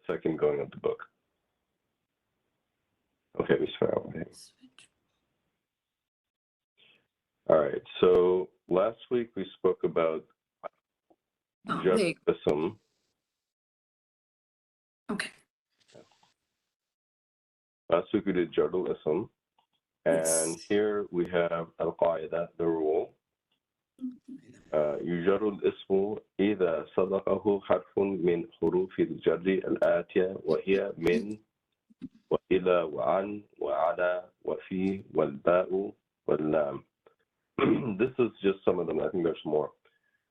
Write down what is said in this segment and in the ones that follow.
second going of the book. Okay, we start. All right, so last week we spoke about Jarul-ism. Okay. Last week we did Jarul-ism, and here we have al-qaida, the rule. يجر الاسم إذا صدقه حرف من حروف الجر الآتية وهي من وإلى وعن وعلى وفي والباء واللام. This is just some of them. I think there's more.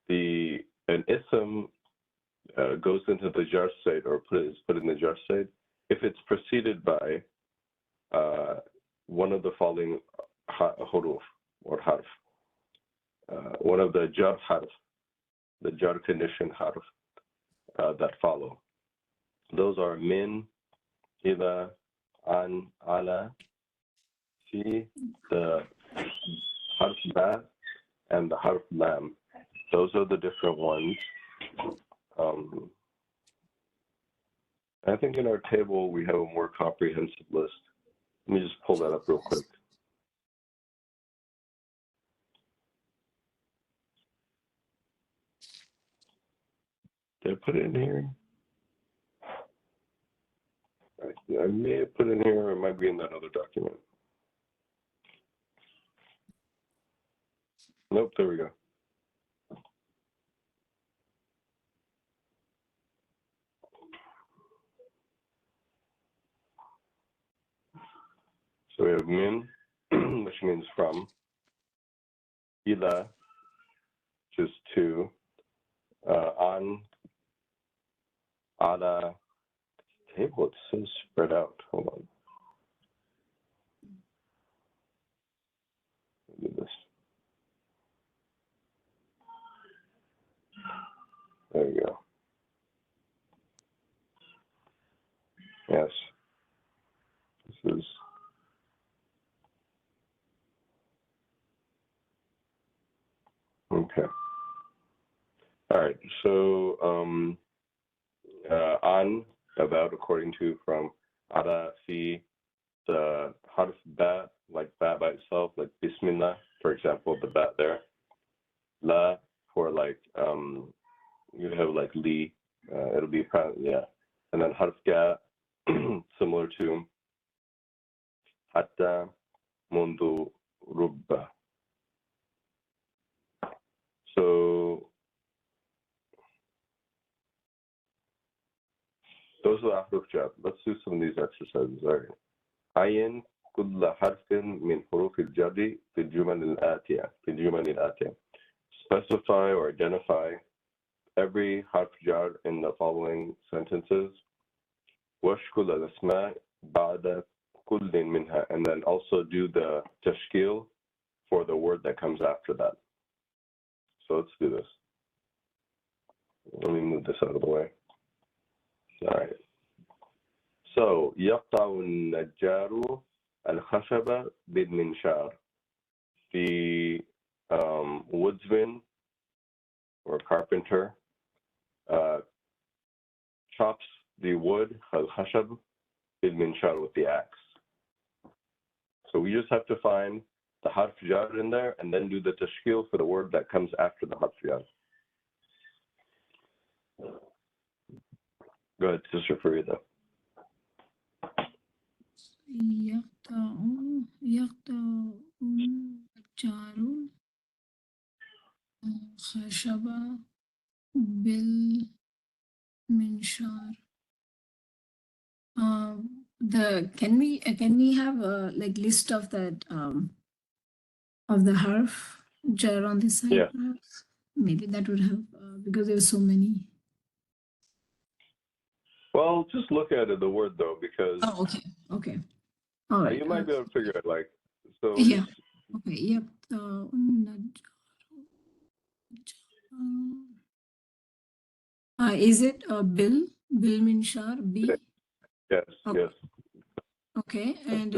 An ism goes into the jar state or is put in the jar state if it's preceded by one of the following huruf or harf. One of the jar harf, the jar condition harf that follow. Those are min, ila, an, ala, fi, the harf ba, and the harf lam. Those are the different ones. I think in our table we have a more comprehensive list. Let me just pull that up real quick. Did I put it in here? I may have put it in here, or it might be in that other document. Nope, there we go. So we have min, which means from, ila, which is to, an, ala, table, it's so spread out. Hold on. Do this. There you go. Yes. This is. Okay. All right. So, an, about, according to, from, ala, fi, the harf ba, like ba by itself, like bismillah, for example, the ba there. La, for like, you have like li, it'll be, yeah. And then harf ga, similar to hatta, mundu, rubba. So, those are the ahruf jar. Let's do some of these exercises. All right. عين كل حرف من حروف الجر في الجمل الآتية. Specify or identify every harf jar in the following sentences. واشكل الأسماء بعد كل منها. And then also do the tashkil for the word that comes after that. So let's do this. Let me move this out of the way. All right. So, يقطع النجار الخشب بالمنشار. The woodsman or carpenter chops the wood, الخشب, بالمنشار, with the axe. So we just have to find the harf jar in there and then do the tashkil for the word that comes after the harf jar. Go ahead, Sister Farida. يقطع النجار الخشب بالمنشار. Can we have a like list of that of the harf jar on this side? Yeah. Perhaps? Maybe that would help because there are so many. Well, just look at it, the word though, because okay. All right. You might be able to figure it like so. Yeah. Okay. Yep. Is it Bill Minshar B? Yes. Okay. Yes. Okay. And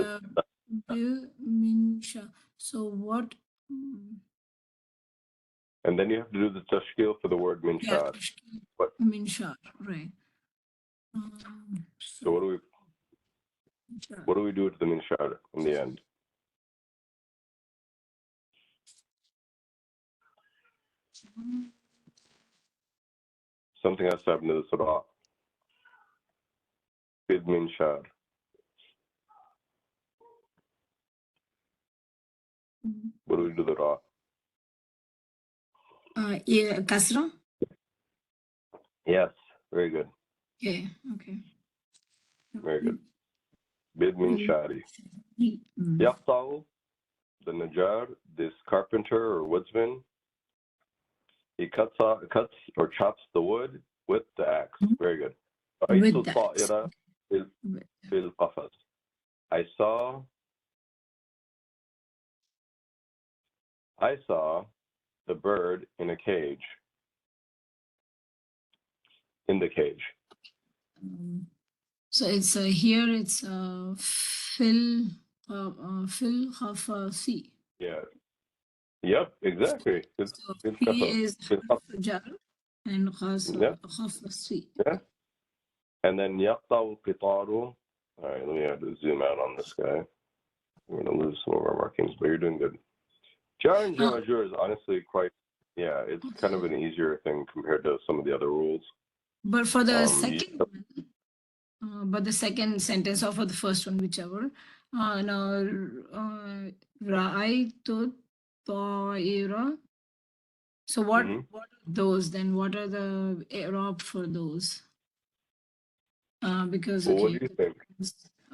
Bill Minshar. So what? And then you have to do the tashkil for the word minshar. Yeah, minshar, right. So what do we do to the minshar in the end? Something has to happen to the ra. Bid minshar. What do we do to the ra? Yeah, kasra. Yes, very good. Okay, okay. Very good. Bid minshari. Mm. Yaqta'u, the Najjar, this carpenter or woodsman, he cuts or chops the wood with the axe. Very good. With the axe. بالقفص. I saw the bird in a cage. In the cage. So it's here. It's Phil Khafasi. Yeah. Yep. Exactly. So he is jar and Khafasi. Yeah. And then يقطع القطار. All right. Let me have to zoom out on this guy. I'm gonna lose some of our markings, but you're doing good. Jar and Jamajur is honestly quite. Yeah, it's kind of an easier thing compared to some of the other rules. But for the second one, but the second sentence or for the first one, whichever. Now, Ra'aytu ta'ira. So what are those then? What are the i'rab for those? Because well, okay. What do you think?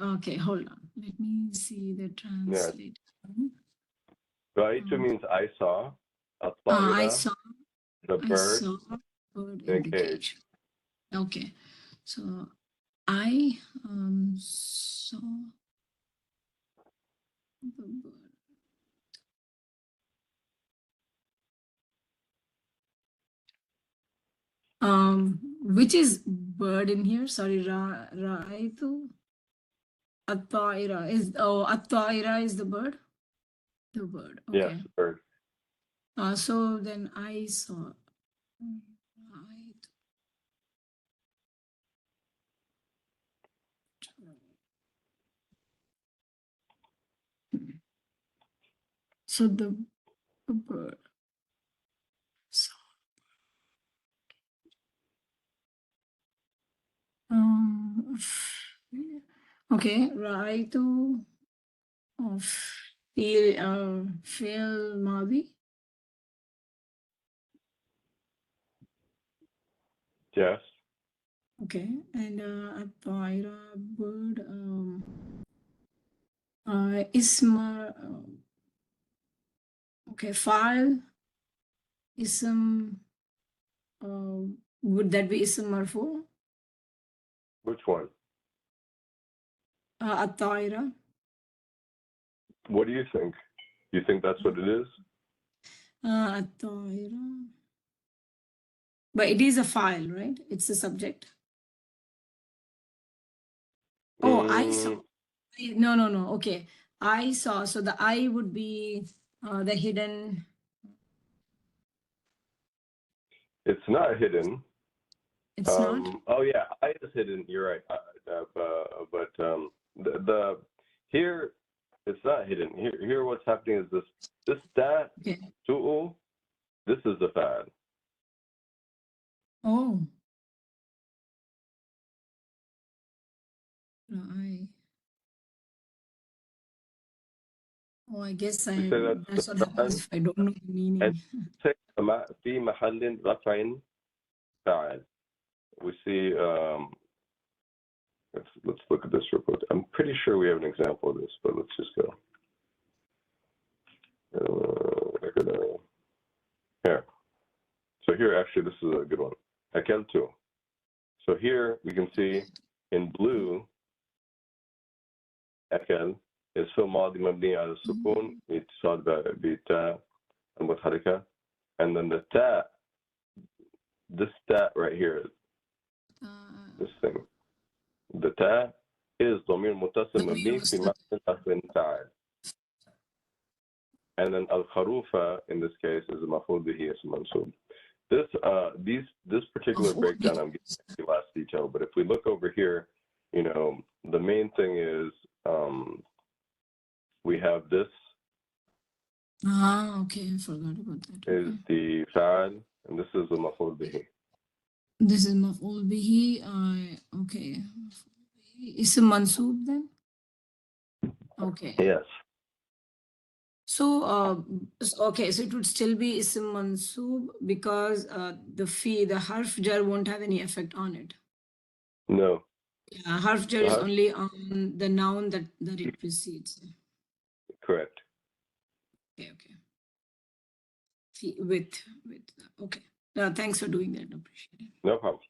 Okay, hold on. Let me see the translation. Ra'aytu means I saw. I saw the bird, bird in the cage. Okay, so I saw the bird. Which is bird in here? Sorry, Ra'aytu. At-ta'ira is at-ta'ira is the bird. The bird. Okay. Yes, the bird. So then I saw. So the bird. So, okay, Ra'aytu fil madi. Yes. Okay, and at-ta'ira bird isma okay, file ism would that be ism marfu? Which one? At-ta'ira. What do you think? You think that's what it is? At-ta'ira. But it is a file, right? It's a subject. Oh, I saw. No. Okay. I saw. So the I would be the hidden. It's not hidden. It's not. Oh yeah, I is hidden. You're right. But the here it's not hidden. Here what's happening is this that tu'u. This is the fad. Oh. I. Oh, I guess that's what happens if I don't know the meaning. في محل رفع فاعل. We see. Let's look at this real quick. I'm pretty sure we have an example of this, but let's just go. Here. So here, actually, this is a good one. Akeltu. So here we can see in blue, أكل is فعل ماضي مبني على السكون اتصال بتاء المتحركة, and then the ta, this ta right here, this thing, the ta is ضمير متصل مبني في محل رفع فاعل, and then الخروفة in this case is مفعول به اسم منصوب. this particular breakdown, I'm getting into less detail, but if we look over here, you know, the main thing is we have this Okay, I forgot about that. is the fa'al, and this is the maf'ul bihi. This is maf'ul bihi. Okay. Ism mansoob then? Okay. Yes. So, okay, so it would still be ism mansoob because the harf jar won't have any effect on it. No. Yeah, harf jar is only on the noun that it precedes. Correct. Okay, okay. With okay. Thanks for doing that. Appreciate it. No problem.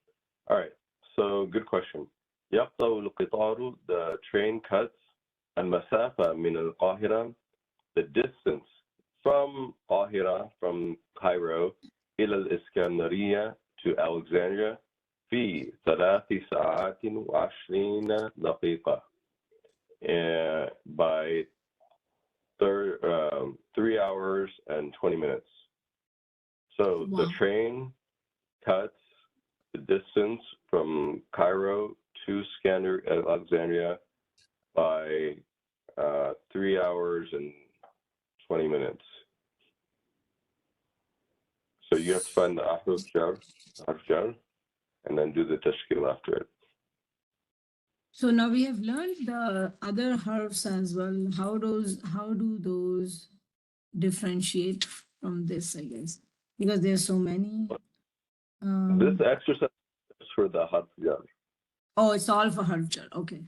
All right. So good question. يقطع القطار, the train cuts. المسافة من القاهرة, the distance from Qahira, from Cairo, إلى الإسكندرية, to Alexandria, في 3 ساعات و20 دقيقة. By 3 hours and 20 minutes. So Wow. the train cuts the distance from Cairo to Alexandria by 3 hours and 20 minutes. So you have to find the harf jar, and then do the tashkil after it. So now we have learned the other harfs as well. How do those differentiate from this, I guess? Because there's so many. This exercise is for the harf jar. Oh, it's all for harf jar. Okay.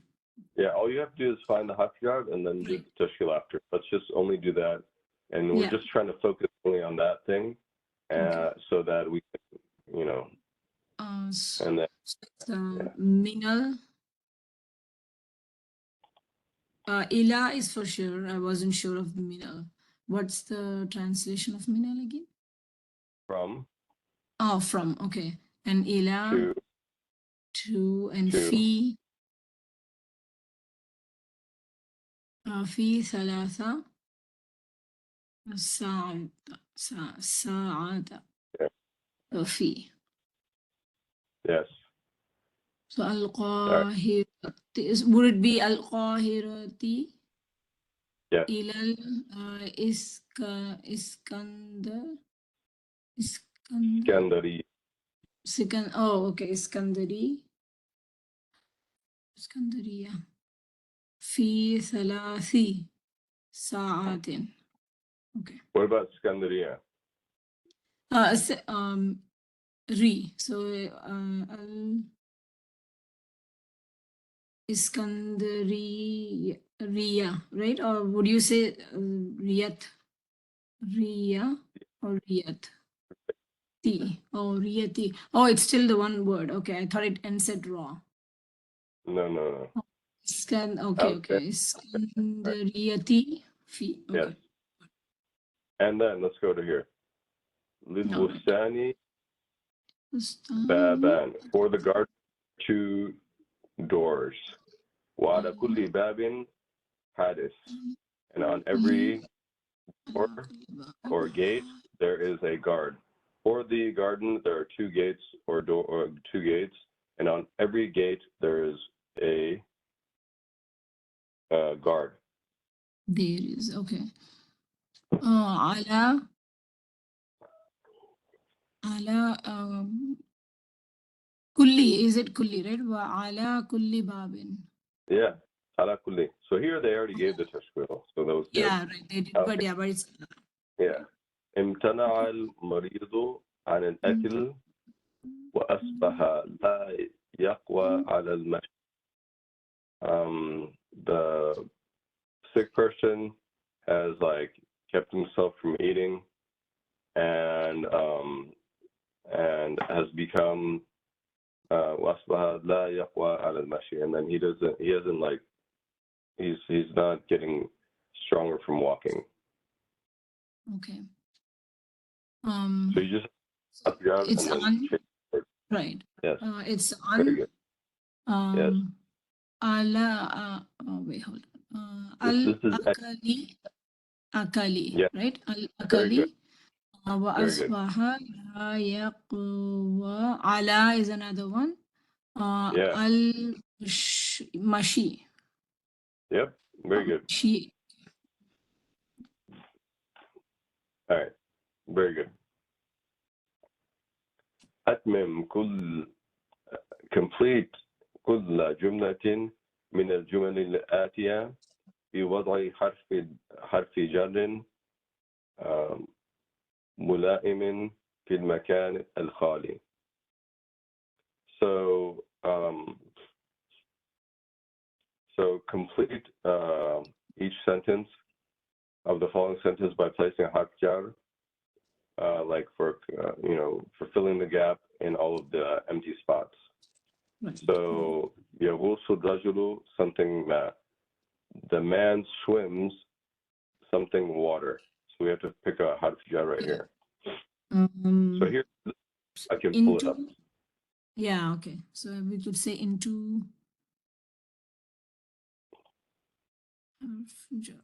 Yeah, all you have to do is find the harf jar and then do the tashkil after. Let's just only do that. And we're just trying to focus only on that thing so that we can, you know. And then, minal. Ila is for sure. I wasn't sure of the minal. What's the translation of minal again? From. Oh, from. Okay. And ila. To and fi. في 3 ساعات. في. Yes. So القاهرة. Would it be القاهرة إلى Iskandari. Oh, okay. اسكندرية في 3 ساعات. Okay. What about Iskandaria? So Iskandariya, right? Or would you say Riyat? Riya or Riyat? Oh, Riyati. Oh, it's still the one word. Okay, I thought it ended raw. No. Okay. Iskandariyati fi. Okay. Yes. And then let's go to here. Lidbustani baban. For the garden, 2 doors. Wada kulli babin hadis. And on every door or gate, there is a guard. For the garden, there are 2 gates or 2 gates. And on every gate, there is a guard. There is, okay. Ala kulli, is it kulli, right? Wa ala kulli babin. Yeah, ala kulli. So here they already gave the tashkil, so that was good. Yeah, right. They did, but it's yeah. امتنع المريض عن الأكل وأصبح لا يقوى على المشي. The sick person has kept himself from eating and has become وأصبح لا يقوى على المشي, and then he's not getting stronger from walking. Okay. So you just it's on, right? Yes. It's on. Very good. Yes. Wait, hold on. This is Akali, yeah. right? Akali. Very good. وأصبح لا يقوى. على is another one. Yeah. المشي. Yep. Very good. مشي. All right. Very good. أتمم complete كل جملة من الجمل الآتية بوضع حرف جر ملائم في المكان الخالي. So complete each sentence of the following sentence by placing a harf jar, like for for filling the gap in all of the empty spots. Right. So يغوص الرجل something the man swims something water. So we have to pick a harf jar right here. So here I can pull it up. Yeah, okay. So we could say into harf jar.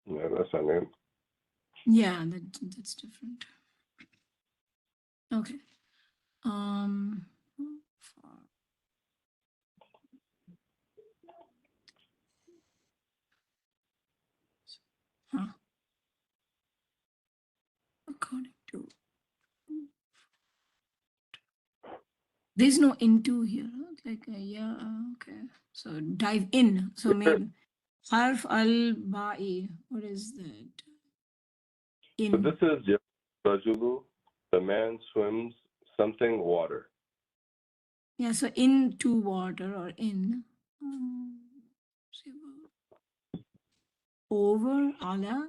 Yeah, that's not it. Yeah, that's different. Okay. According to, there's no into here, huh? Like yeah, okay. So dive in. So maybe harf al-ba'i. What is that? So In. this is Rajulu, the man swims something water. Yeah, so into water or in. Over, ala.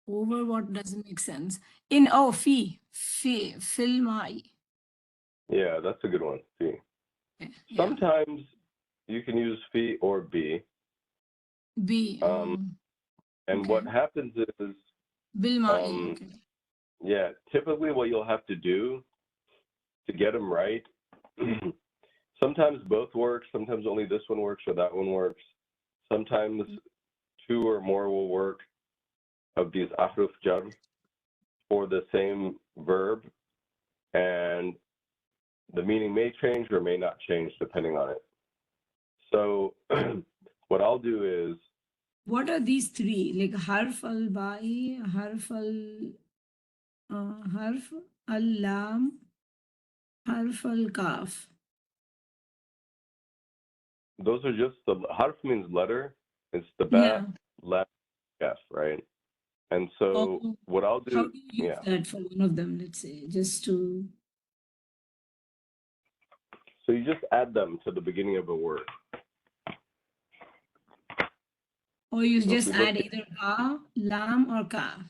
Over what doesn't make sense. In, oh, fil ma'i. Yeah, that's a good one. See. Okay, yeah. Sometimes you can use fi or be. B. And okay. what happens is, Bil ma'i, okay. yeah, typically what you'll have to do to get them right, sometimes both work, sometimes only this one works or that one works. Sometimes two or more will work of these ahruf jar for the same verb, and the meaning may change or may not change depending on it. So what I'll do is, what are these three? Like harf al-ba'i, harf al-lam, harf al-kaf. those are just the harf means letter. It's the Yeah. lam, kaf, right? And so what I'll do, how do you use that for one of them, let's say, just to... So you just add them to the beginning of a word. Or you just add either ba, lam, or kaf.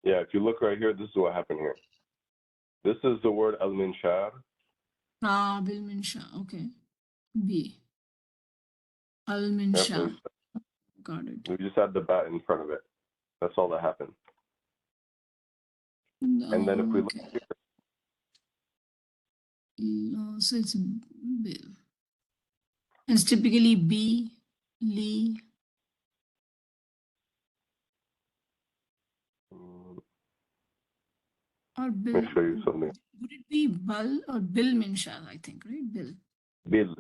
Yeah, if you look right here, this is what happened here. This is the word al-minshar. Bil-minsha, okay. B. Al-minsha. Got it. We just add the bat in front of it. That's all that happened. And then if we look here, no, so it's bill. It's typically B, Li. Or bill. Let me show you something. Would it be Bal or Bill Minshal, I think, right? Bill. Bil.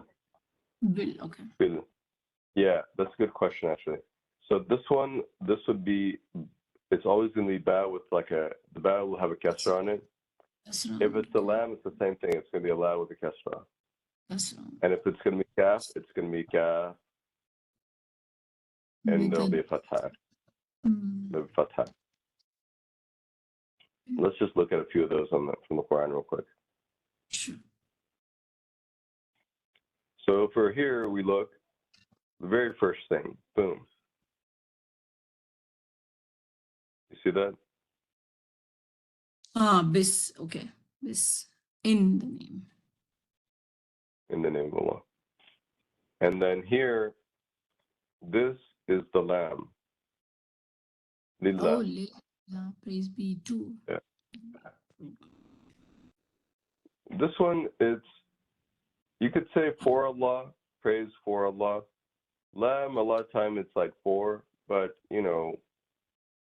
Bill, okay. Bil. Yeah, that's a good question, actually. So this one, this would be, it's always going to be ba with like the ba will have a kasra on it. If it's a lam, it's the same thing. It's going to be a la with a kasra. And if it's going to be kaf, it's going to be kaf. And there'll be a fatha. There'll be fatha. Let's just look at a few of those from the Quran real quick. Sure. So for here, we look, the very first thing, boom. You see that? Bis, okay. Bis, in the name. In the name of Allah. And then here, this is the lamb. Lillah. Oh, Lillah, praise be to. Yeah. This one, it's You could say for Allah, praise for Allah. Lam, a lot of time it's like for, but you know,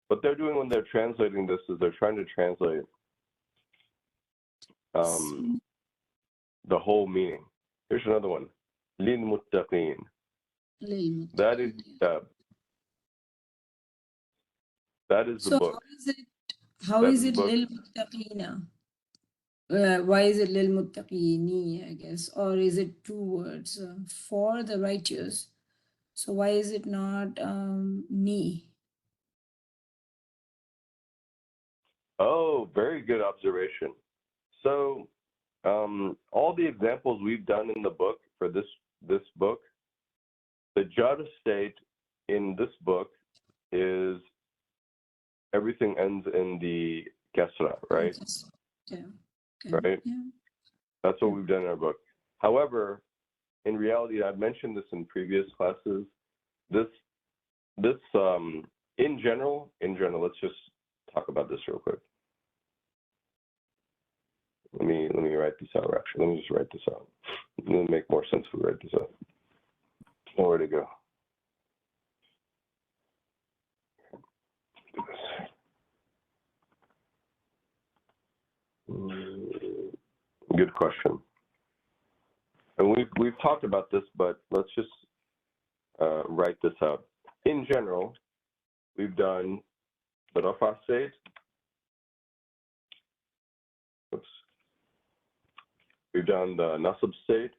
what they're doing when they're translating this is they're trying to translate the whole meaning. Here's another one. Lil muttaqin. That is that is the So book. how That is is it the book. lil muttaqina? Why is it lil muttaqini, I guess? Or is it two words? For the righteous. So why is it not ni? Oh, very good observation. So all the examples we've done in the book for this book, the jar state in this book is everything ends in the kasra, right? Okay. Right? Yeah. That's what we've done in our book. However, in reality, I've mentioned this in previous classes. This in general, let's just talk about this real quick. Let me write this out. Actually, let me just write this out. It'll make more sense if we write this out. Oh, where'd it go? Good question. And we've talked about this, but let's just write this out. In general, we've done the rafa state. Oops. We've done the nasab state.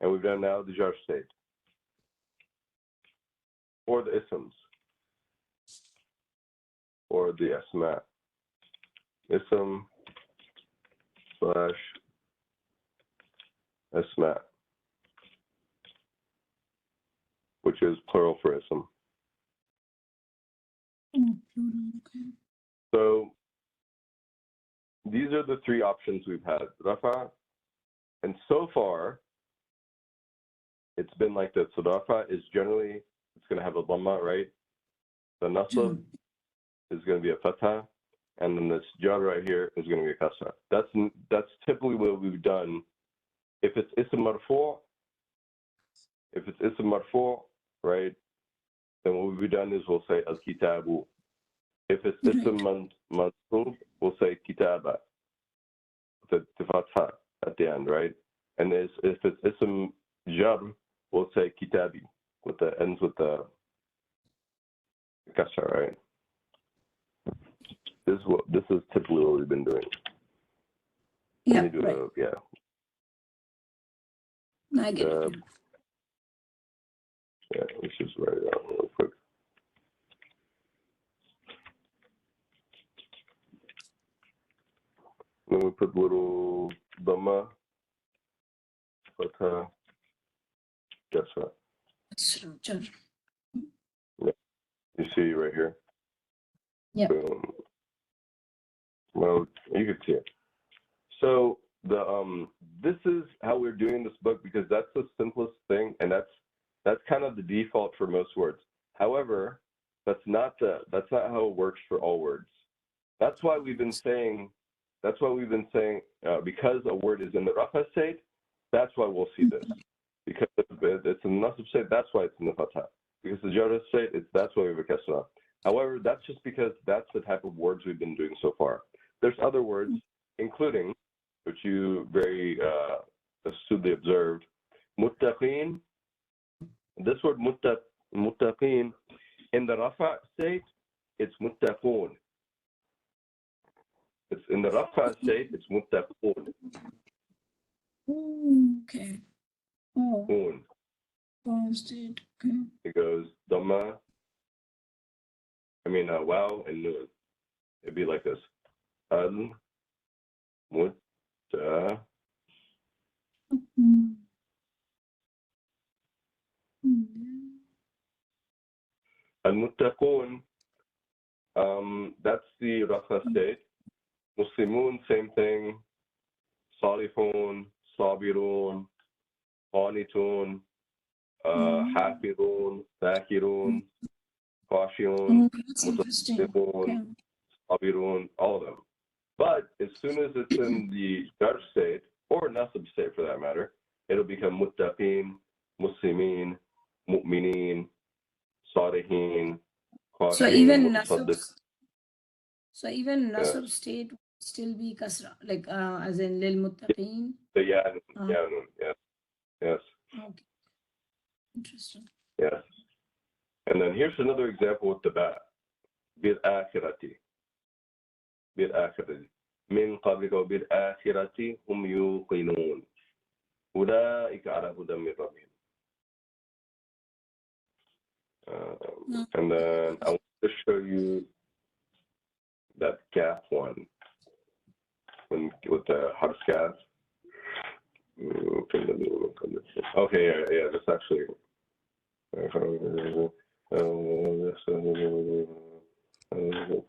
And we've done now the jar state. Or the isms. Or the asma. Ism / asma. Which is plural for ism. Okay. So these are the three options we've had. Rafa, and so far, it's been like this. So Rafa is generally, it's going to have a dhamma, right? The nasab is going to be a fatha, and then this jar right here is going to be a kasra. That's typically what we've done. If it's ism marfu', right, then what we've done is we'll say al-kitabu. If it's ism mansub, we'll say kitaba, the fatha at the end, right? And if it's ism jar, we'll say kitabi, with the ends with the kasra, right? This is typically what we've been doing. Yeah, Let me do right. I get it. Yeah, let's just write it out real quick. Then we put little dhamma, fatha, kasra. Sure. Yeah. You see right here? Yeah. Boom. Well, you can see it. So this is how we're doing this book because that's the simplest thing, and that's kind of the default for most words. However, that's not how it works for all words. That's why we've been saying because a word is in the rafa state, that's why we'll see this. Because it's in the nasab state, that's why it's in the fatha. Because the jar state, that's why we have a kasra. However, that's just because that's the type of words we've been doing so far. There's other words, including, which you very astutely observed, muttaqin. This word muttaqin, in the rafa state, it's muttaqun. It's in the rafa state, it's muttaqun. Okay. Oh. State. Okay. It goes dhamma, wow and nun. It'd be like this. Al mutta. Al-Muttaqun, that's the Rafa state. Muslimun, same thing. Salihun, Sabirun, Qanitun, Hafidun, Zakirun, Khashiyun, Mutasaddiqun, Sabirun, all of them. But as soon as it's in the jar state, or nasab state for that matter, it'll become muttaqin, muslimin, mu'minin, salihin, So khashin, even mutasaddiq. nasab state would still be kasra, like as in lil muttaqin. So yeah, yes, yes. Okay. Interesting. Yes. And then here's another example with the ba. بالآخرة. بالآخرة. من قبلك وبالآخرة هم يوقنون. أولئك على هدى من ربهم. And then I want to show you that gap one with the harf gap. Okay, yeah, that's actually.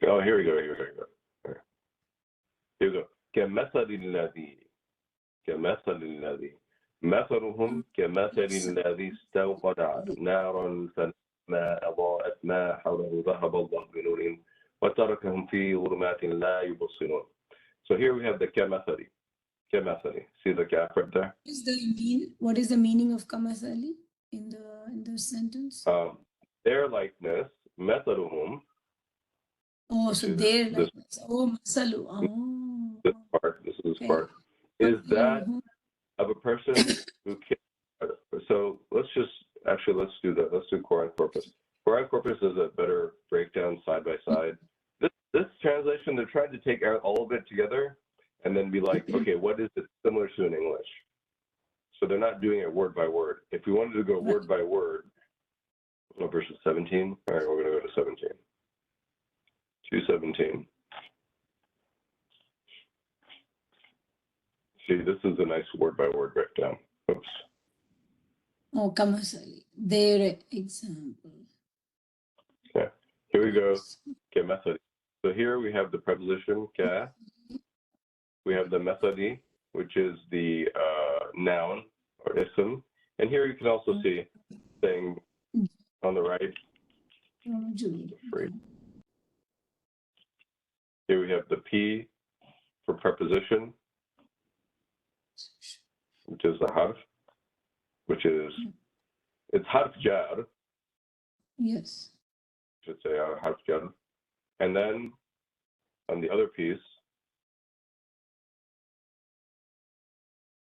Oh, here we go. Here we go. كمثل الذي مثلهم كمثل الذي استوقد نارا فلما أضاءت ما حوله ذهب الله بنورهم وتركهم في ظلمات لا يبصرون. So here we have the كمثل. See the gap right there? What is the meaning of kamathali in the sentence? Their likeness, مثلهم. Oh, so their likeness. Oh, masalu. Oh. This part is that of a person who can. So let's do that. Let's do core and corpus. Core and corpus is a better breakdown side by side. This translation, they're trying to take out all of it together and then be like, okay, what is it similar to in English? So they're not doing it word by word. If we wanted to go word by word, verses 17. All right, we're going to go to 17. 2:17. See, this is a nice word-by-word breakdown. Oops. Oh, kamathali. Their example. Yeah. Here we go. Okay, method. So here we have the preposition ka. We have the methodi, which is the noun or ism. And here you can also see saying on the right. Free. Here we have the P for preposition, which is the harf, which is, it's harf jar. Yes. I should say harf jar. And then on the other piece,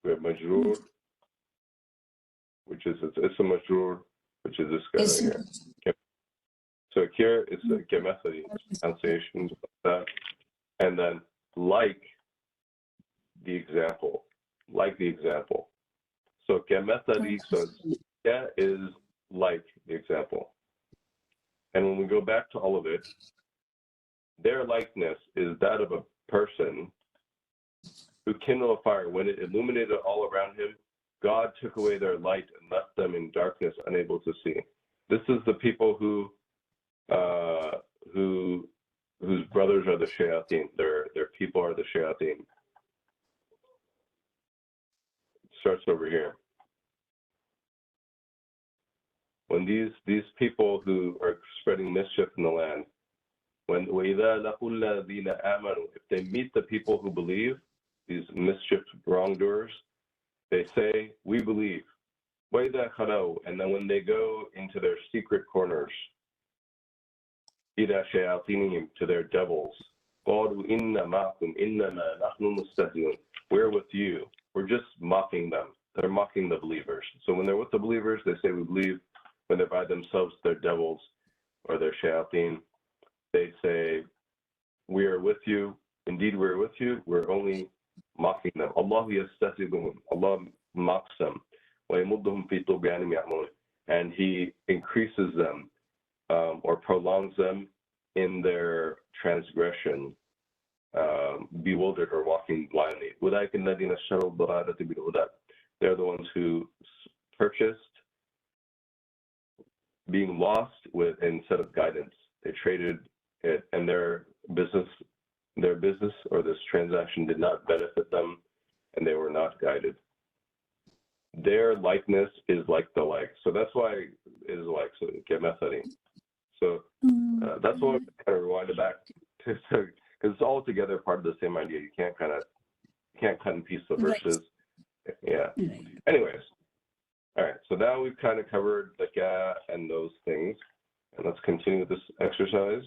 we have majroor, which is, it's a majroor, which is this guy right here. Okay. So here it's a gemethody pronunciation, that. And then like the example. So gemethody, so yeah is like the example. And when we go back to all of it, their likeness is that of a person who kindled a fire. When it illuminated all around him, God took away their light and left them in darkness, unable to see. This is the people whose brothers are the shayateen. Their people are the shayateen. It starts over here. When these people who are spreading mischief in the land, if they meet the people who believe, these mischief wrongdoers, they say, we believe. And then when they go into their secret corners, to their devils, we're with you. We're just mocking them. They're mocking the believers. So when they're with the believers, they say we believe. When they're by themselves, their devils or their shayateen, they say, we are with you. Indeed, we're with you. We're only mocking them. Allah mocks them. And He increases them or prolongs them in their transgression, bewildered or walking blindly. They're the ones who purchased being lost with instead of guidance. They traded it, and their business or this transaction did not benefit them, and they were not guided. Their likeness is like the like. So that's why it is like, so get methody. So that's why we kind of rewind it back to because it's all together part of the same idea. You can't cut and piece the verses. Right. Yeah. Right. Anyways, all right. So now we've kind of covered the ka and those things, and let's continue with this exercise.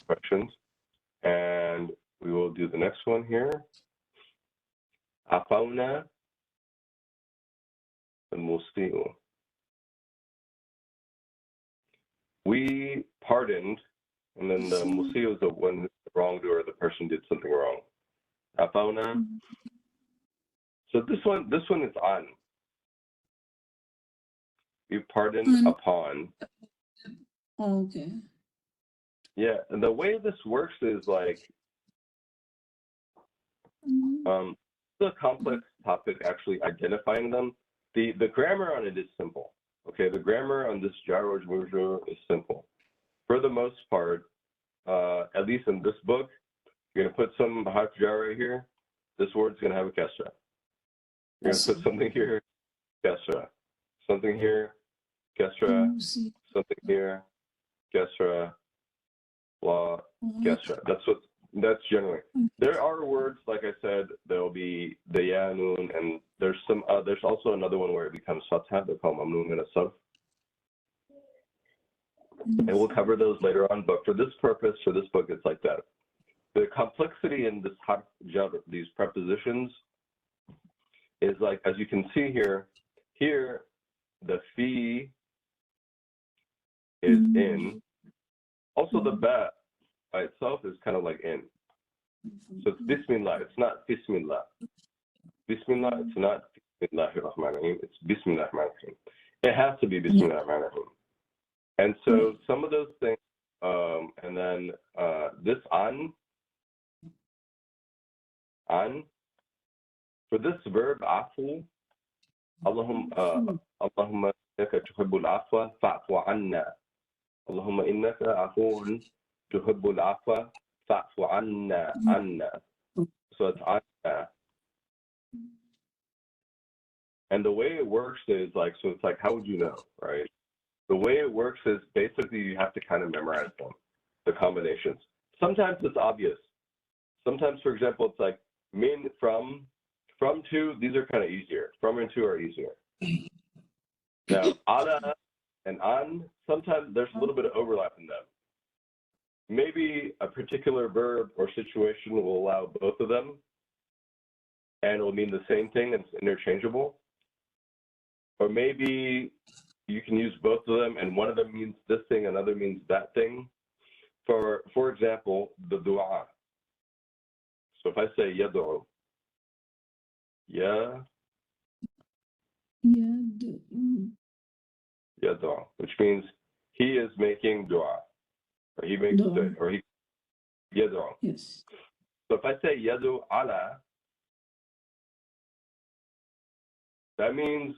Questions, and we will do the next one here. Afawna al-musi'u. We pardoned, and then the musi'u is the one, the wrongdoer, the person did something wrong. Afawna. So this one is on. We pardoned upon. Okay. Yeah, and the way this works is like, the complex topic, actually identifying them. The grammar on it is simple. Okay, the grammar on this jar or majrur is simple. For the most part, at least in this book, you're gonna put some harf jar right here. This word's gonna have a kasra. You're gonna put something here, kasra. Something here, kasra. Something here, kasra. Blah, kasra. That's generally. There are words, like I said, there'll be the ya, noon, and there's also another one where it becomes fatha. They're called mamnoon min as-sarf. And we'll cover those later on, but for this purpose, for this book, it's like that. The complexity in this harf jar, these prepositions, is like, as you can see here, the fi is in. Also, the ba by itself is kind of like in. So it's Bismillah, it's not Bismillah. Bismillah, it's not Bismillahir Rahmanir Rahim, it's Bismillahir Rahmanir Rahim. It has to be Bismillahir Rahmanir Rahim. And so some of those things, and then this an, for this verb, afu, Allahumma innaka tuhibbul afwa fa'fu anna. Allahumma innaka afuun tuhibbul afwa fa'fu anna. So it's anna. And the way it works is like, so it's like, how would you know, right? The way it works is basically you have to kind of memorize them, the combinations. Sometimes it's obvious. Sometimes, for example, it's like min, from to, these are kind of easier. From and to are easier. Now, ala and an, sometimes there's a little bit of overlap in them. Maybe a particular verb or situation will allow both of them, and it will mean the same thing, and it's interchangeable. Or maybe you can use both of them, and one of them means this thing, another means that thing. For example, the dua. So if I say yad'u, yad'u, which means he is making dua, or he makes or he yad'u. Yes. So if I say yad'u ala, that means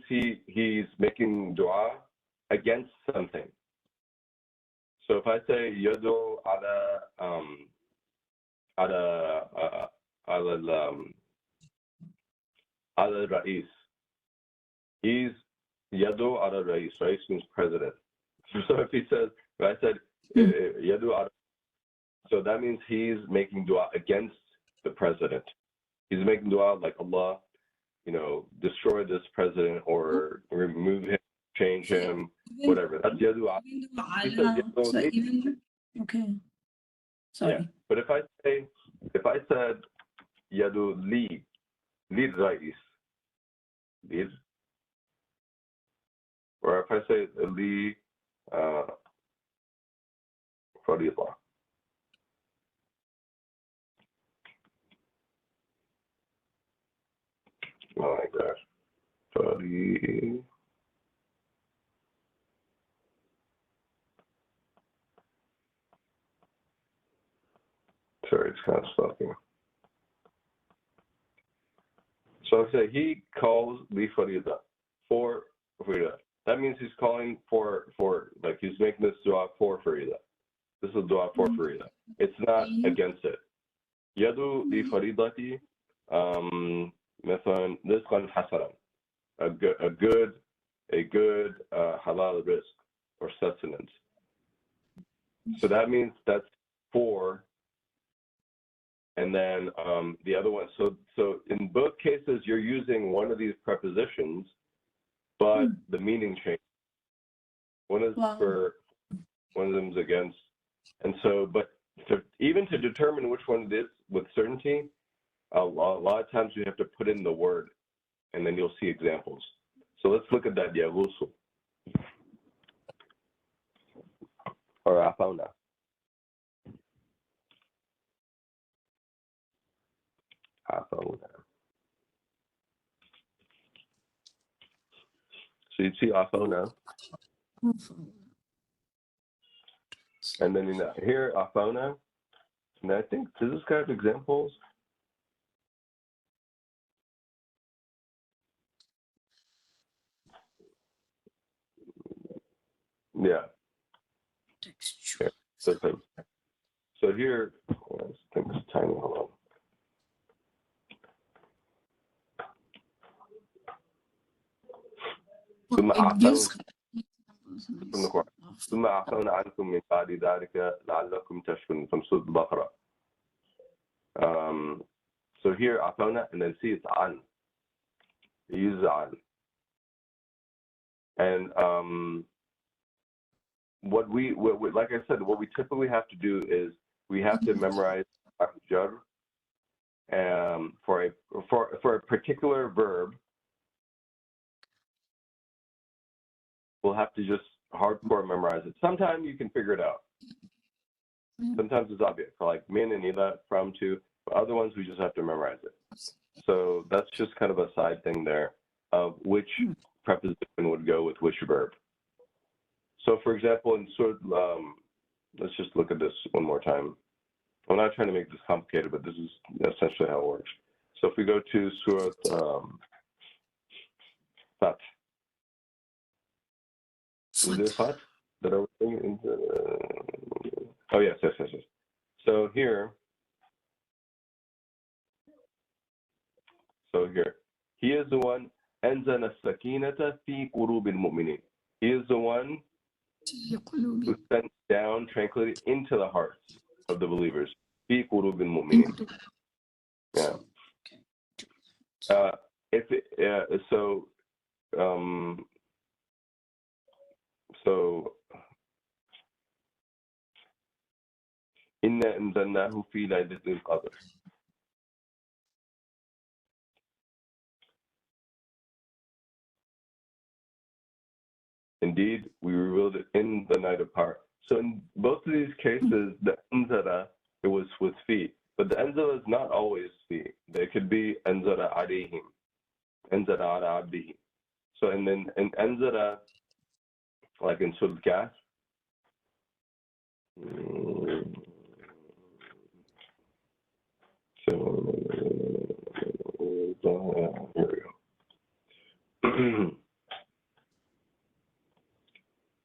he's making dua against something. So if I say yad'u ala rais, he's yad'u ala rais. Rais means president. So if I said yad'u ala, so that means he's making dua against the president. He's making dua like, Allah, destroy this president or remove him, change him, whatever. That's yadu ala. Okay. Sorry. Yeah. But if I said yadu li rais, or if I say li fariḍah. Oh my gosh. Sorry, it's kind of stopping. So I say he calls li farida, for farida. That means he's calling for like he's making this dua for farida. This is a dua for farida. It's not against it. Yadu li faridati. مثلا رزقا حسنا, a good halal risk, or sustenance. So that means that's 4. And then the other one, so in both cases, you're using one of these prepositions, but the meaning changes. One is for, one of them is against. And so, but even to determine which one it is with certainty, a lot of times you have to put in the word, and then you'll see examples. So let's look at that, yaghusl, or afawna. So you see afawna, and then here afawna, and I think does this guy have examples? Yeah. Here. So here, this thing's tiny. Hold on. It gives from the Quran. ثم عفونا عنكم من بعد ذلك لعلكم تشكرون from Surah Al-Baqarah. So here عفونا, and then see it's an. It uses an. And what we like I said, what we typically have to do is we have to memorize jar for a particular verb. We'll have to just hardcore memorize it. Sometimes you can figure it out. Sometimes it's obvious, like min and ila, from, to. But other ones we just have to memorize it. So that's just kind of a side thing there of which preposition would go with which verb. So for example, in let's just look at this one more time. I'm not trying to make this complicated, but this is essentially how it works. So if we go to Surah Fat. Is it Fat that I was thinking? Oh, yes. So here, he is the one, أنزل السكينة في قلوب المؤمنين. He is the one who sent down tranquility into the hearts of the believers. في قلوب المؤمنين. Yeah. إنا أنزلناه في ليلة القدر. Indeed, we revealed it in the night of power. So in both of these cases, the anzara, it was with fi, but the anzara is not always fi. They could be anzara alayhim, anzara ala abdihi. So and then in anzara, like in Surah Al-Kahf, here we go.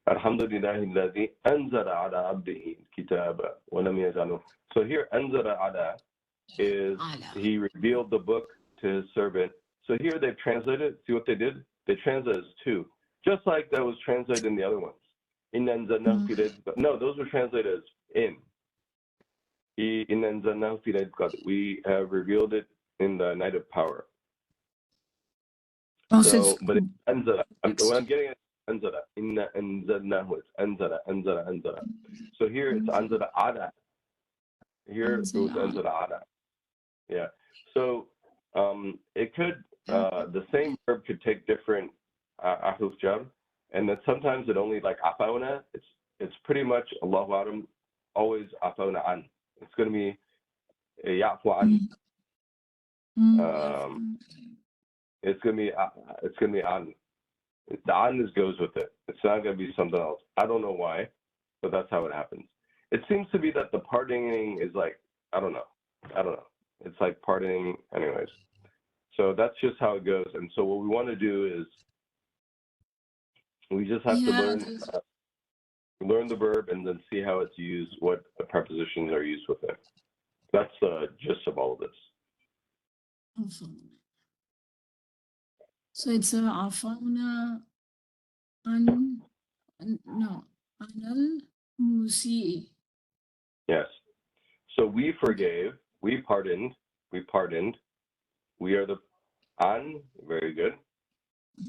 Alhamdulillah alladhi anzala ala abdihi kitaba wa lam yaj'alhu. So here anzala ala is he revealed the book to his servant. So here they've translated, see what they did? They translated as two. Just like that was translated in the other ones. No, those were translated as in. We have revealed it in the night of power. So, but anzala, what I'm getting at anzala, inna anzalnahu, it's anzala. So here it's anzala ala. Here it was anzala ala. Yeah. So it could, the same verb could take different ahruf jar, and then sometimes it only, like afawna, it's pretty much, Allahu a'lam, always afawna an. It's going to be ya'fu an. It's going to be an. The an goes with it. It's not going to be something else. I don't know why, but that's how it happens. It seems to be that the parting is like, I don't know. It's like parting anyways. So that's just how it goes. And so what we want to do is we just have to learn the verb and then see how it's used, what the prepositions are used with it. That's the gist of all of this. So it's afawna an No. Anal Musi. Yes. So we Okay. forgave, we pardoned, we pardoned. We are the an, very good.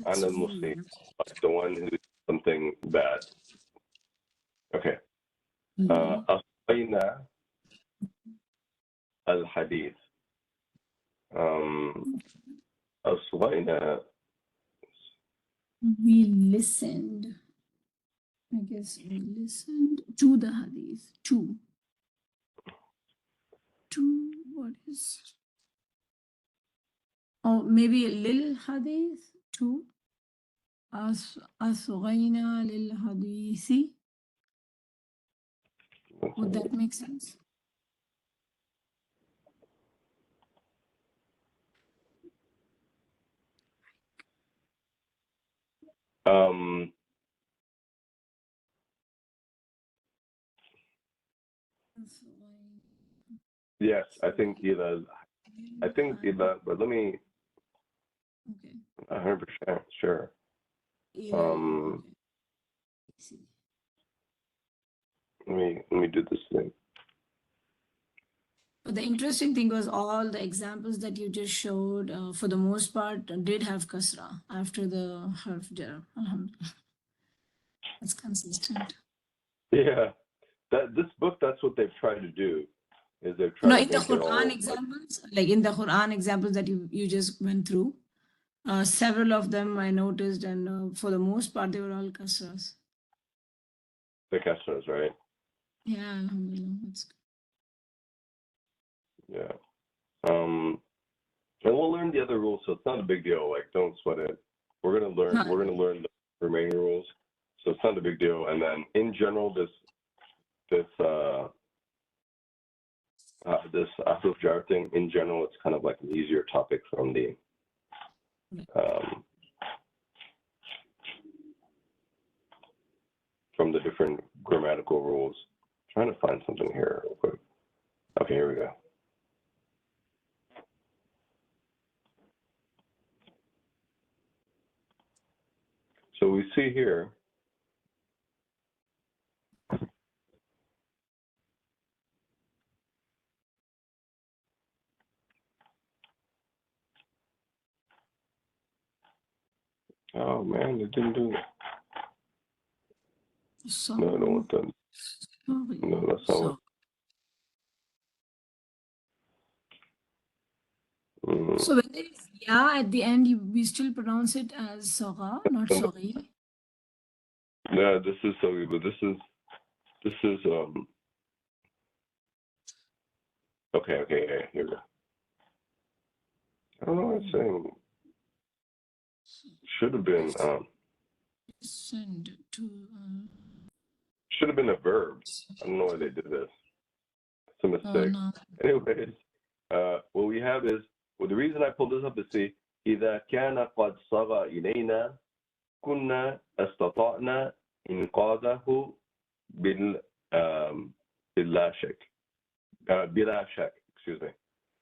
That's An al very Musi, good. like the one who did something bad. Okay. أصغينا الحديث. أصغينا. We listened. I guess we listened to the hadith. To what is? Or maybe lil hadith. To أصغينا للحديث. Would that make sense? Um, yes, I think إلى. I think إلى, but let me. Okay. 100% sure. Okay. See. Let me do this thing. But the interesting thing was all the examples that you just showed, for the most part, did have kasra after the harf jar. Alhamdulillah. That's consistent. Yeah, this book, that's what they've tried to do, is they've No, tried to in the make it Quran all like, examples, like in the Quran examples that you just went through, several of them I noticed, and for the most part, they were all kasras. the kasras, right? Yeah, alhamdulillah. That's good. Yeah. And we'll learn the other rules, so it's not a big deal. Like, don't sweat it. We're gonna learn the remaining rules, so it's not a big deal. And then in general, this Ahlul Jar thing, in general, it's kind of like an easier topic from the different grammatical rules. I'm trying to find something here real quick. Okay, here we go. So we see here, oh man, it didn't do it. So, No, I don't want that. No, that's not what. So when there is ya at the end, we still pronounce it as saga, not sagi. Yeah, this is so, but this is okay, yeah, here we go. I don't know what I'm saying. Should have been Send to. should have been a verb. I don't know why they did this. It's a mistake. No. Anyways, what we have is, well, the reason I pulled this up is, see, إذا كان قد صغى إلينا كنا استطعنا إنقاذه بلا شك بلا شك excuse me.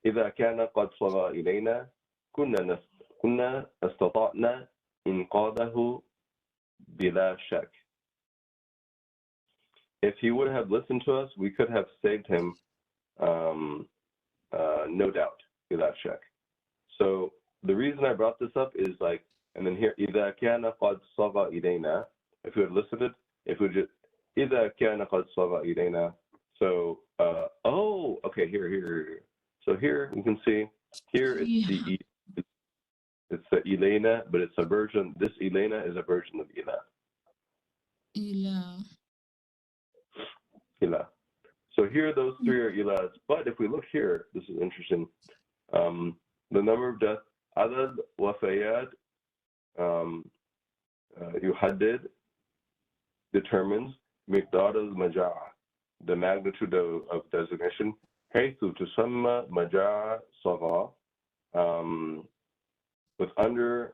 إذا كان قد صغى إلينا كنا استطعنا إنقاذه بلا شك. If he would have listened to us, we could have saved him, no doubt, بلا شك. So the reason I brought this up is like, and then here, إذا كان قد صغى إلينا, if we had listened, if we just, إذا كان قد صغى إلينا. So, oh, okay, here. So here you can see, here it's the Elena, but it's a version, this Elena is a version of Ila. So here those three are Ilas, but if we look here, this is interesting. The number of deaths, عدد وفيات, يحدد, determines مقدار المجاعة, the magnitude of designation, حيث تسمى مجاعة صغرى, with under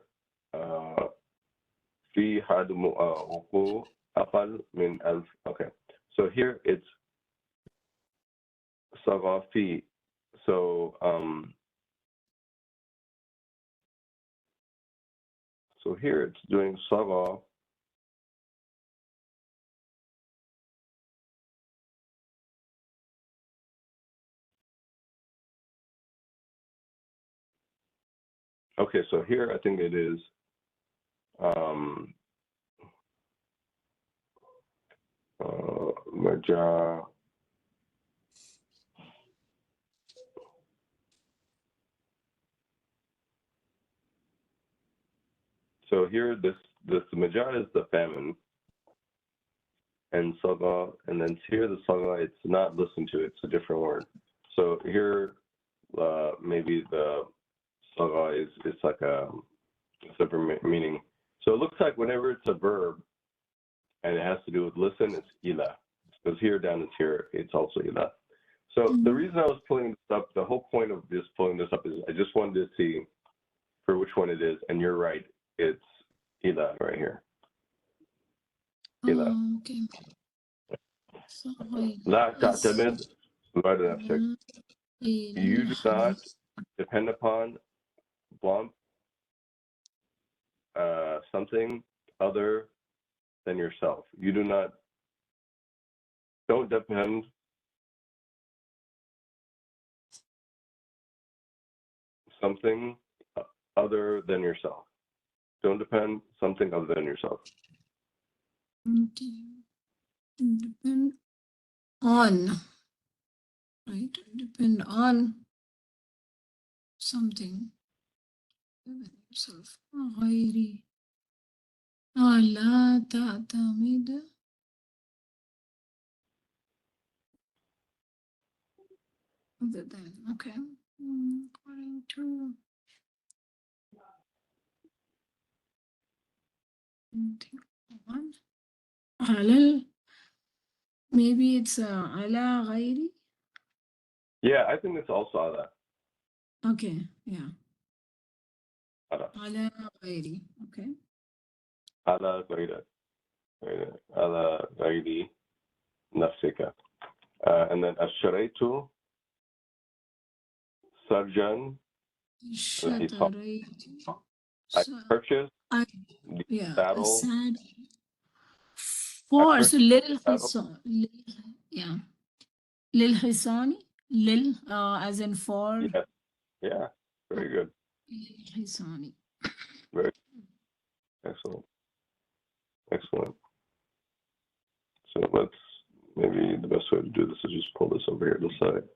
في حد وقوع أقل من 1000. Okay, so here it's صغرى في. So so here it's doing صغرى Okay, so here I think it is Maja. So here, this Maja is the famine, and Saga, and then here the Saga, it's not listened to, it's a different word. So here, maybe the Saga is like a different meaning. So it looks like whenever it's a verb and it has to do with listen, it's ila. Because here down it's here, it's also ila. So the reason I was pulling this up, the whole point of just pulling this up is I just wanted to see for which one it is, and you're right, it's ila right here. ila. Okay. لا تعتمد على نفسك. You do not depend upon bump something other than yourself. You don't depend something other than yourself. Don't depend something other than yourself. Depend on, right? Depend on something yourself. غيري. لا تعتمد. Other than, okay. According to on. على, maybe it's على غيري. Yeah, I think it's also ala. Okay, yeah. Ala. على غيري, okay. Ala غيرك. Ala غيري نفسك. And then اشتريت سرجا. اشتريت. I purchased yeah, saddle. a sad. For, so little hisan, yeah. Lil hisani, lil, as in for. Yes. Yeah, very good. Lil hisani. Very excellent. Excellent. So let's, maybe the best way to do this is just pull this over here to the side.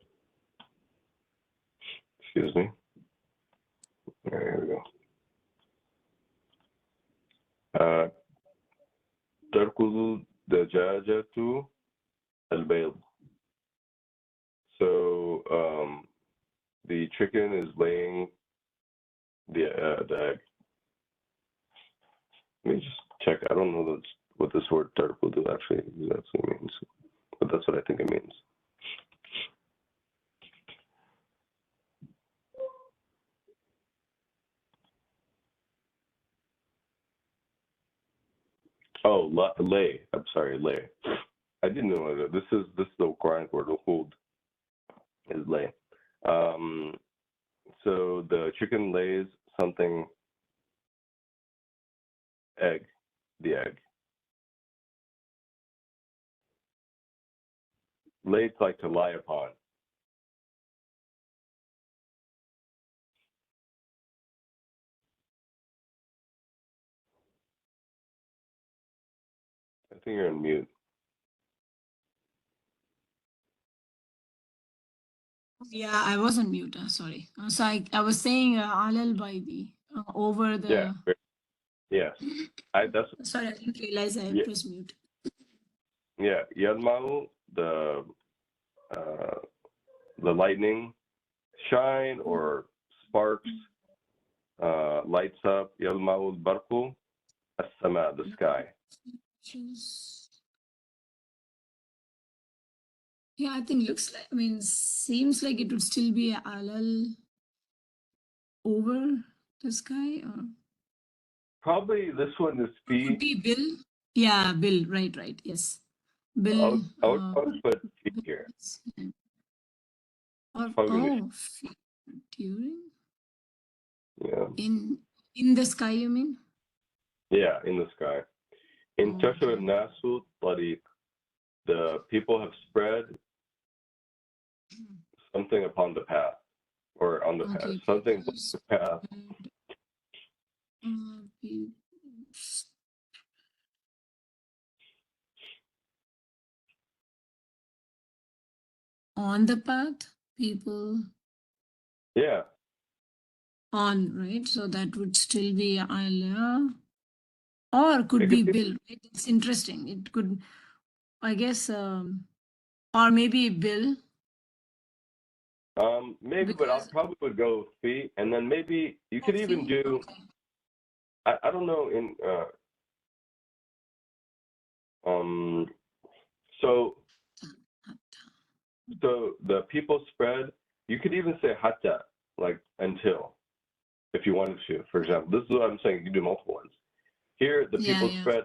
Excuse me. All right, here we go. تركض دجاجة البيض. So the chicken is laying the egg. Let me just check. I don't know what this word تركض actually means, but that's what I think it means. Oh, lay. I'm sorry, lay. I didn't know that. This is the Quranic word. Hud is lay. So the chicken lays something. Egg. The egg. Lay like to lie upon. I think you're on mute. Yeah, I was on mute. Sorry. So I was saying alal baidi, over the. Yeah. Yes. That's. Sorry, I didn't realize I pressed mute. Yeah. Yalmau, the lightning, shine or sparks, lights up. Yalmau al-barqu, as-sama, the sky. Yeah, I think looks like, I mean, seems like it would still be alal over the sky, or Probably this one is it would be bill. Yeah, bill. Right. Yes, bill. I would probably put P here. Or during. Yeah. In the sky, you mean? Yeah, in the sky. In Tashar Nasu Tariq, the people have spread something upon the path, or on the path, something on the path. People on the path, people Yeah. on, right? So that would still be Alia, or could It be could be, Bill, right? It's interesting. It could, I guess, or maybe Bill, maybe, but I because probably would go with fee, and then maybe you could even fee, do, okay. I don't know, so the people spread, you could even say hatta, like until, if you wanted to. For example, this is what I'm saying, you can do multiple ones. Here, the Yeah, people yeah. spread,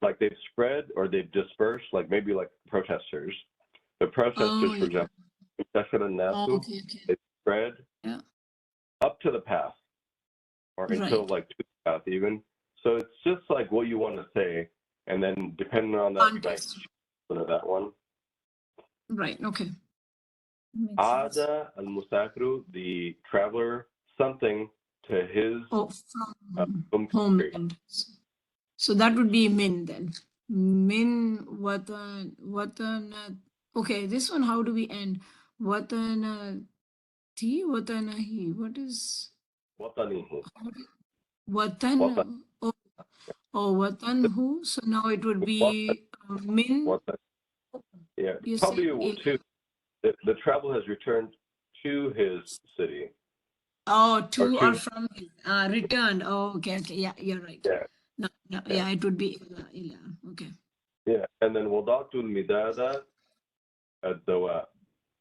like they've spread or they've dispersed, like maybe like protesters. The protesters, Oh, for yeah. example, Session and Oh, Nasu, okay, okay. they spread Yeah. up to the path or until Right. like to the path even. So it's just like what you want to say, and then depending on that, you might Context. choose that one. Right. Okay. Makes sense. Ada al-Musafru, the traveler, something to his Oh, from home country. homeland. So that would be min then. Min watan. Okay, this one, how do we end? Watanati, watanahi. What is Watanihi. Watan. watan? Oh, watanhu. So now it would be min. Watan. Yeah, You probably say to the traveler has returned to his city. oh, Or to or to, from returned. Oh, okay, okay. Yeah, you're right. yeah, No, no, yeah, yeah, it would be ila. Okay. yeah. And then Wadatul Midada ad-Dawa.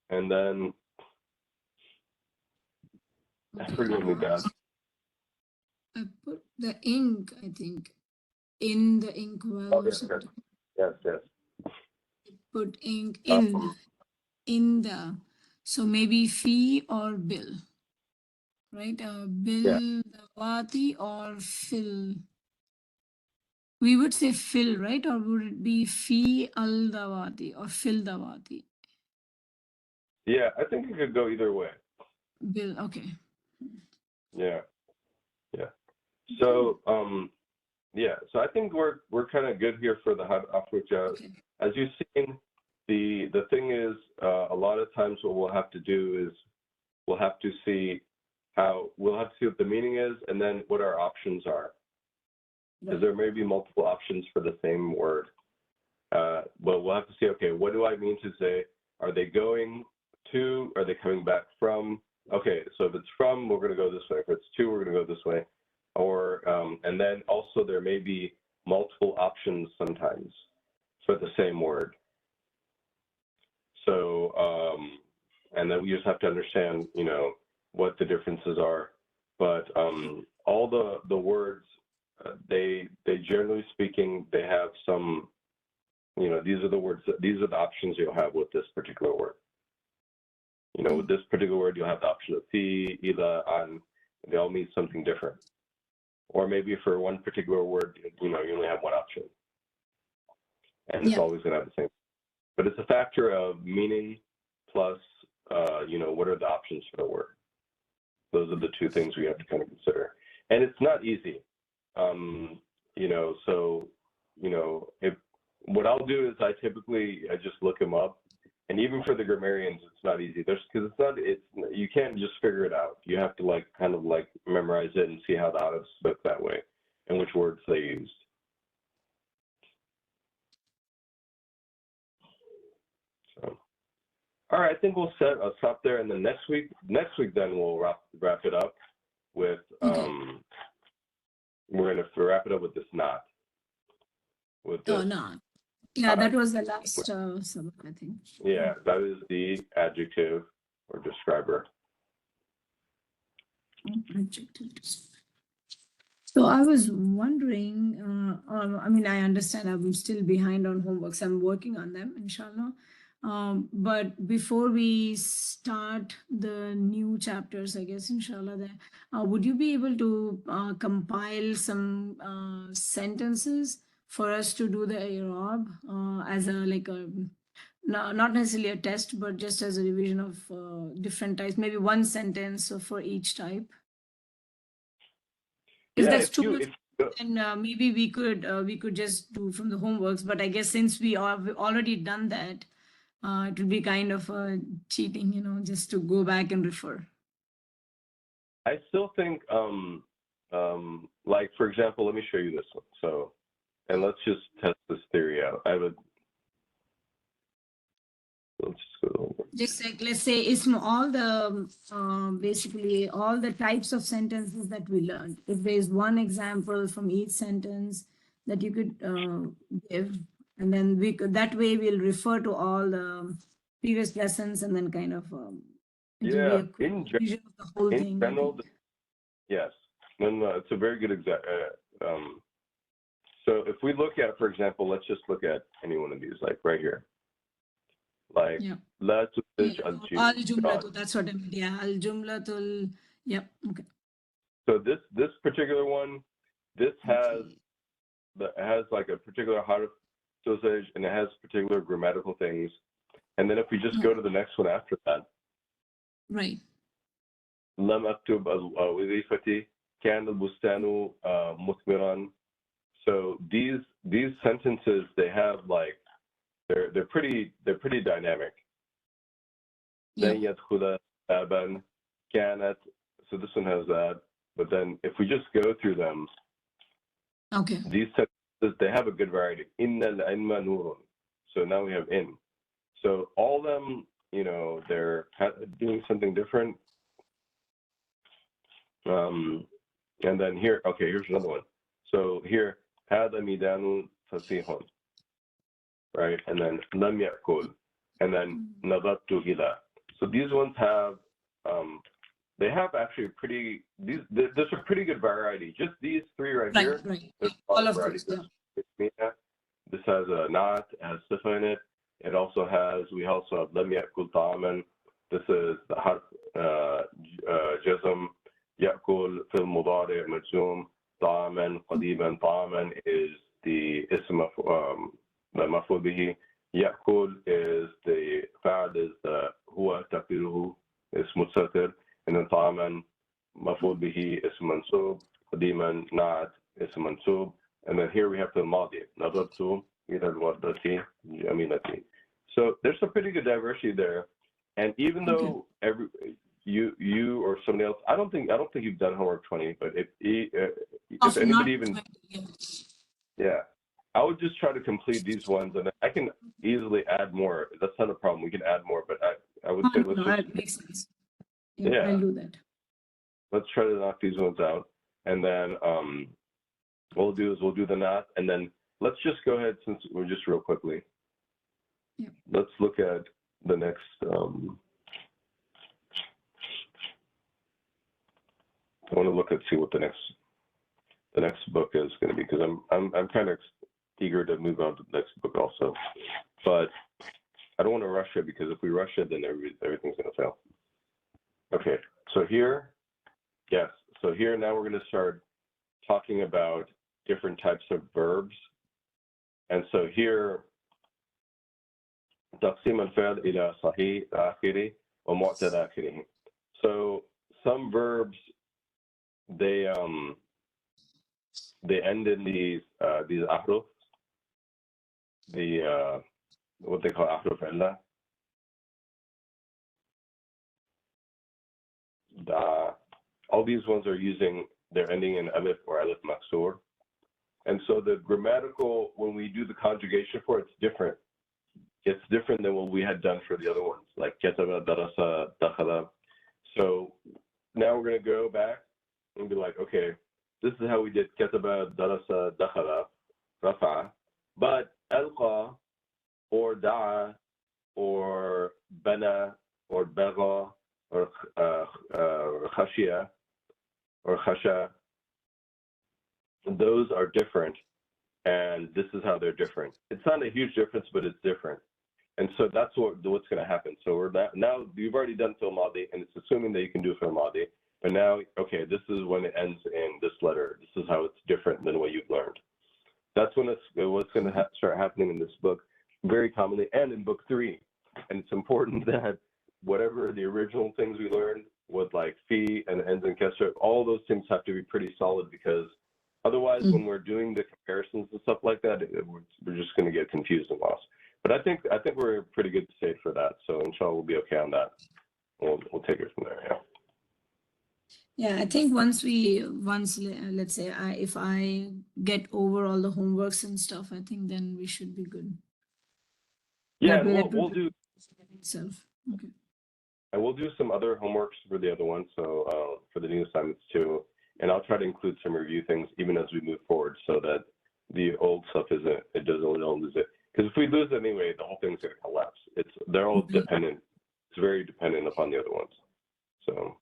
And then I forget Midad. I put the ink, I think, in the ink well Oh, or yes, yes, something. yes, yes. Put ink Um, in the. So maybe fee or bill, right? yeah, Bill Dawati or fill. We would say fill, right? Or would it be fee al Dawati or fill Dawati? yeah. I think it could go either way. Bill, okay. Yeah, yeah. So, yeah. So I think we're kind of good here for the Africa. Okay. As you've seen, the thing is, a lot of times what we'll have to do is we'll have to see what the meaning is, and then what our options are, because there may be multiple options for the same word. But we'll have to see, okay, what do I mean to say? Are they going to? Are they coming back from? Okay, so if it's from, we're going to go this way. If it's to, we're going to go this way. Or, and then also there may be multiple options sometimes for the same word. So, and then we just have to understand, what the differences are. But all the words, they generally speaking, they have some, these are the words, these are the options you'll have with this particular word. With this particular word, you'll have the option of fi, ila, an. They all mean something different. Or maybe for one particular word, you only have one option. And it's always going to have the same. But it's a factor of meaning plus, what are the options for the word. Those are the two things we have to kind of consider. And it's not easy. If what I'll do is I just look them up. And even for the grammarians, it's not easy. You can't just figure it out. You have to kind of memorize it and see how the autos spoke that way and which words they used. So, all right, I think we'll stop there, and then next week then we'll wrap it up with we're gonna wrap it up with this not. With this. No. Yeah, that was the last subject, I think. Yeah, that is the adjective or describer. Adjective. So I was wondering, I understand I'm still behind on homeworks. I'm working on them, inshallah. But before we start the new chapters, I guess, inshallah, would you be able to compile some sentences for us to do the i'rab as not necessarily a test, but just as a revision of different types, maybe one sentence for each type? If Yeah, that's if too you much, if then maybe we could just do from the homeworks. But I guess since we have already done that, it will be kind of cheating, you know, just to go back and refer. I still think like for example, let me show you this one. So, and let's just test this theory out. I would let's just go over. Just like, let's say ism, all the basically all the types of sentences that we learned. If there is one example from each sentence that you could give, and then we could, that way we'll refer to all the previous lessons, and then kind of it will be Yeah, a quick vision of the whole in thing. I general, think. yes. No, it's a very good so if we look at, for example, let's just look at any one of these, like right here. Like, Yeah. لا تنتج Al jumlatu, that's what I mean. Yeah, al jumlatul. Yep. Okay. So this particular one, this has like a particular harf dosage, and it has particular grammatical things. And then if we just go to the next one after that, right. لم أكتب وظيفتي كان البستان مثمرا. So these sentences, they have like they're pretty dynamic. Yeah. لن يدخل بابا كانت. So this one has that. But then if we just go through them, Okay. these sentences, they have a good variety. إن العلم نور. So now we have in. So all of them, you know, they're doing something different. And then here, okay, here's another one. So here, هذا ميدان فسيح, right? And then لم يأكل, and then نظرت إلى. So these ones have, they have actually pretty, there's a pretty good variety. Just these three right here. Right. There's All of variety. those. Yeah. This has a not, it has sifa in it. It also has, we also have لم يأكل طعاما. This is the harf جزم. يأكل في المضارع مجزوم. طعاما قديما. طعاما is the اسم مفعول به. يأكل is the فعل is the هو تأكله اسم مستتر. And then طعاما مفعول به اسم منصوب. قديما نعت اسم منصوب. And then here we have the الماضي. نظرت إلى الوردة جميلة. So there's some pretty good diversity there. And even though you or somebody else, I don't think you've done homework 20, but if anybody even, yeah, I would just try to complete these ones, and I can easily add more. That's not a problem. We can add more, but I would say That makes sense. Yeah, I'll do that. Let's try to knock these ones out, and then what we'll do is we'll do the not, and then let's just go ahead, since we're just real quickly. Yeah. Let's look at the next. I want to look and see what the next book is going to be, because I'm kind of eager to move on to the next book also, but I don't want to rush it, because if we rush it, then everything's going to fail. Okay, so here, yes, so here now we're going to start talking about different types of verbs, and so here, تقسيم الفعل إلى صحيح آخره ومعتل آخره. So some verbs, they end in these ahruf, what they call ahruf illa. All these ones are they're ending in alif or alif maksur. And so the grammatical, when we do the conjugation for it, it's different. It's different than what we had done for the other ones, like kataba, darasa, dakhala. So now we're going to go back and be like, okay, this is how we did kataba, darasa, dakhala, rafa. But alqa or da'a or bana or bagha or khashia or khasha, those are different, and this is how they're different. It's not a huge difference, but it's different. And so that's what's going to happen. So we're now you've already done fi'l madi, and it's assuming that you can do fi'l madi. But now, okay, this is when it ends in this letter. This is how it's different than what you've learned. That's when what's going to start happening in this book, very commonly, and in book 3. And it's important that whatever the original things we learned, with like fee and ends in kesser, all those things have to be pretty solid, because otherwise when we're doing the comparisons and stuff like that, we're just going to get confused and lost. But I think we're in pretty good state for that. So inshallah we'll be okay on that. We'll take it from there. Yeah. Yeah, I think once let's say if I get over all the homeworks and stuff, I think then we should be good. Yeah, That way and we'll do itself. Okay. and we'll do some other homeworks for the other ones, so for the new assignments too. And I'll try to include some review things even as we move forward, so that the old stuff we don't lose it. Because if we lose it anyway, the whole thing's gonna collapse. They're all dependent. It's very dependent upon the other ones. So.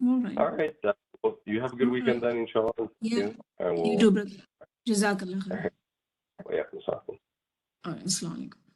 All right. All right. Well, you have a good weekend then, inshallah. Yeah. And You too, brother. Jazakallah khair. All right. All right. Assalamu alaikum.